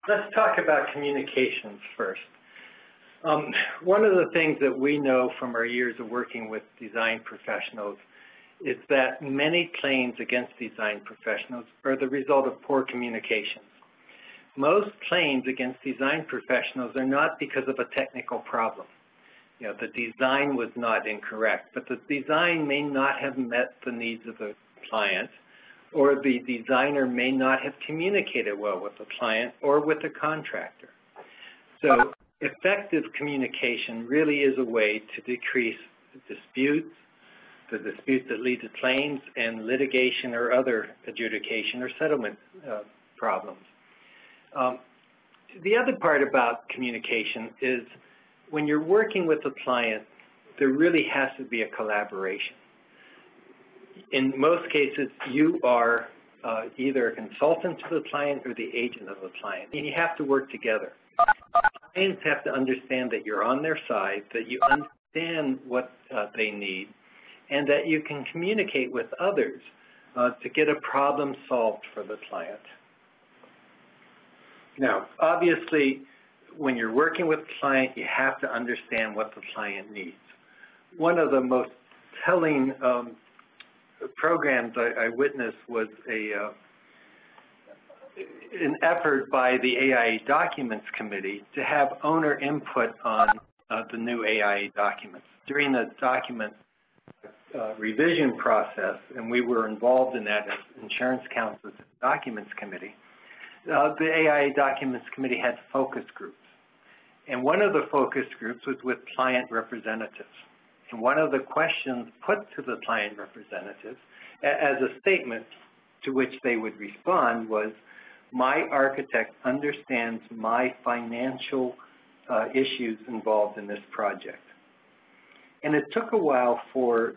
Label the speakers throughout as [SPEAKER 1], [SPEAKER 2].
[SPEAKER 1] Let's talk about communications first. One of the things that we know from our years of working with design professionals is that many claims against design professionals are the result of poor communications. Most claims against design professionals are not because of a technical problem. You know, the design was not incorrect, but the design may not have met the needs of the client, or the designer may not have communicated well with the client or with the contractor. So effective communication really is a way to decrease disputes, the disputes that lead to claims and litigation or other adjudication or settlement problems. The other part about communication is when you're working with a client, there really has to be a collaboration. In most cases, you are either a consultant to the client or the agent of the client, and you have to work together. Clients have to understand that you're on their side, that you understand what they need, and that you can communicate with others to get a problem solved for the client. Now, obviously, when you're working with a client, you have to understand what the client needs. One of the most telling programs I witnessed was an effort by the AIA Documents Committee to have owner input on the new AIA documents. During the document revision process, and we were involved in that as Insurance Counsel's Documents Committee, the AIA Documents Committee had focus groups. And one of the focus groups was with client representatives. And one of the questions put to the client representatives as a statement to which they would respond was, my architect understands my financial issues involved in this project. And it took a while for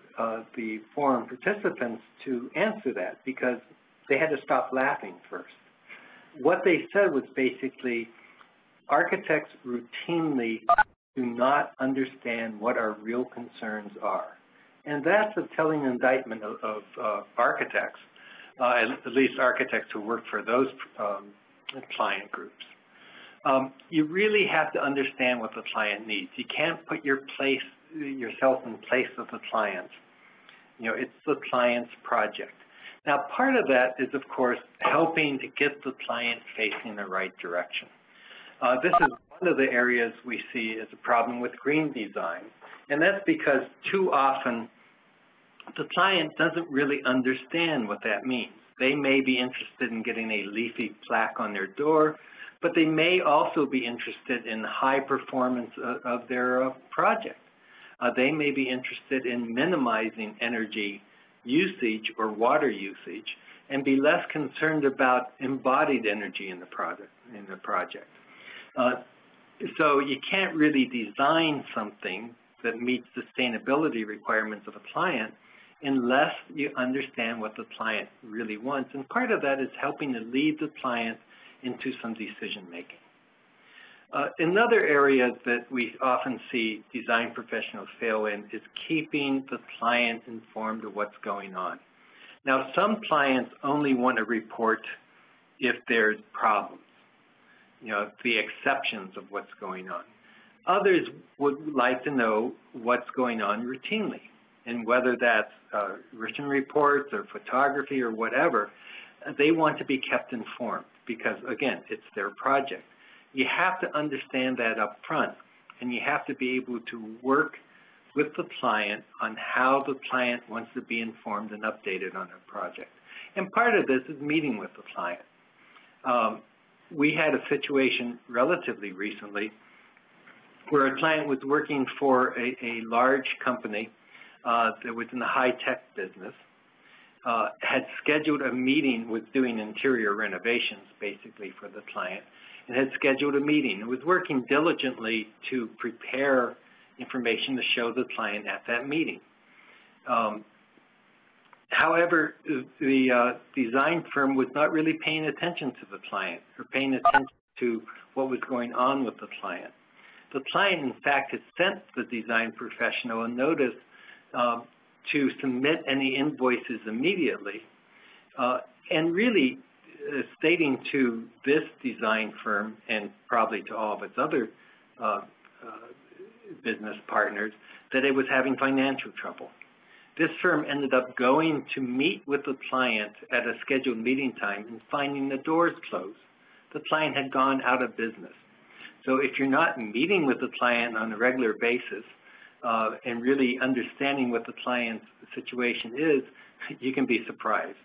[SPEAKER 1] the forum participants to answer that because they had to stop laughing first. What they said was basically, architects routinely do not understand what our real concerns are. And that's a telling indictment of architects, at least architects who work for those client groups. You really have to understand what the client needs. You can't put yourself in place of the client. You know, it's the client's project. Now, part of that is, of course, helping to get the client facing the right direction. This is one of the areas we see as a problem with green design, and that's because too often the client doesn't really understand what that means. They may be interested in getting a leafy plaque on their door, but they may also be interested in high performance of their project. They may be interested in minimizing energy usage or water usage and be less concerned about embodied energy in the project. So you can't really design something that meets sustainability requirements of a client unless you understand what the client really wants. And part of that is helping to lead the client into some decision making. Another area that we often see design professionals fail in is keeping the client informed of what's going on. Now, some clients only want to report if there's problems, you know, the exceptions of what's going on. Others would like to know what's going on routinely, and whether that's written reports or photography or whatever, they want to be kept informed because, again, it's their project. You have to understand that up front, and you have to be able to work with the client on how the client wants to be informed and updated on their project. And part of this is meeting with the client. We had a situation relatively recently where a client was working for a large company that was in the high-tech business, had scheduled a meeting, was doing interior renovations basically for the client, and had scheduled a meeting. It was working diligently to prepare information to show the client at that meeting. However, the design firm was not really paying attention to the client or paying attention to what was going on with the client. The client, in fact, had sent the design professional a notice to submit any invoices immediately. And really, stating to this design firm and probably to all of its other business partners that it was having financial trouble. This firm ended up going to meet with the client at a scheduled meeting time and finding the doors closed. The client had gone out of business. So if you're not meeting with the client on a regular basis and really understanding what the client's situation is, you can be surprised.